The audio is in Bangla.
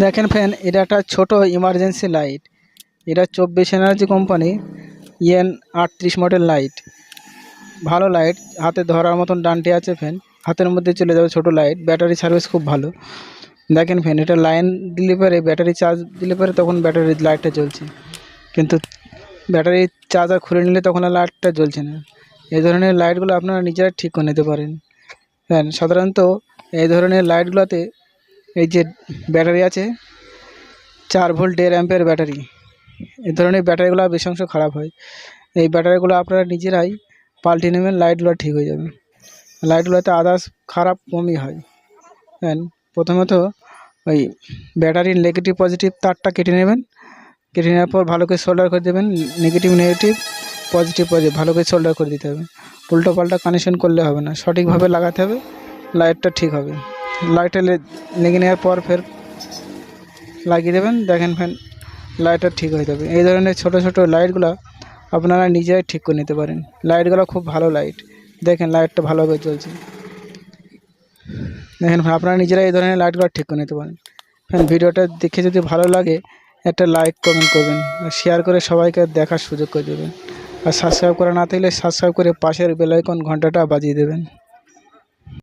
দেখেন ফ্রেন্ড, এটা একটা ছোট ইমার্জেন্সি লাইট। এটা 24 energy company EN38 model light. ভালো লাইট, হাতে ধরার মতন ডান্টি আছে ফ্রেন্ড, হাতের মধ্যে চলে যাবে ছোট লাইট। ব্যাটারি সার্ভিস খুব ভালো। দেখেন ফ্রেন্ড, এটা লাইন দিলে পরে ব্যাটারি চার্জ দিলে পরে তখন ব্যাটারির লাইটটা জ্বলছে, কিন্তু ব্যাটারি চার্জার খুলে নিলে তখন আর লাইটটা জ্বলছে না। এই ধরনের লাইটগুলো আপনারা নিজেরা ঠিক করে নিতে পারেন। হ্যাঁ, সাধারণত এই ধরনের লাইটগুলোতে এই যে ব্যাটারি আছে 4 ভোল্ট 1.5 অ্যাম্পিয়ার ব্যাটারি, এই ধরনের ব্যাটারিগুলো বেশি অংশ খারাপ হয়। এই ব্যাটারিগুলো আপনারা নিজেরাই পাল্টে নেবেন, লাইটগুলো ঠিক হয়ে যাবে। লাইটগুলোতে আদার্স খারাপ কমই হয়। হ্যাঁ, প্রথমত ওই ব্যাটারির নেগেটিভ পজিটিভ তারটা কেটে নেবেন। কেটে নেওয়ার পর ভালো করে সোল্ডার করে দেবেন। নেগেটিভ পজিটিভ ভালো করে সোল্ডার করে দিতে হবে। উল্টো পাল্টা কানেকশন করলে হবে না, সঠিকভাবে লাগাতে হবে, লাইটটা ঠিক হবে। লাইটটা লেগে নেওয়ার পর ফের লাগিয়ে দেবেন। দেখেন ফ্যান, লাইটটা ঠিক হয়ে যাবে। এই ধরনের ছোট ছোট লাইটগুলো আপনারা নিজেরাই ঠিক করে নিতে পারেন। লাইটগুলো খুব ভালো লাইট। দেখেন লাইটটা ভালোভাবে জ্বলছে। দেখেন আপনারা নিজেরাই এই ধরনের লাইটগুলো ঠিক করে নিতে পারেন। ফ্যান, ভিডিওটা দেখে যদি ভালো লাগে একটা লাইক কমেন্ট করবেন, আর শেয়ার করে সবাইকে দেখার সুযোগ করে দেবেন। আর সাবস্ক্রাইব করা না থাকলে সাবস্ক্রাইব করে পাশের বেল আইকন ঘন্টাটা বাজিয়ে দেবেন।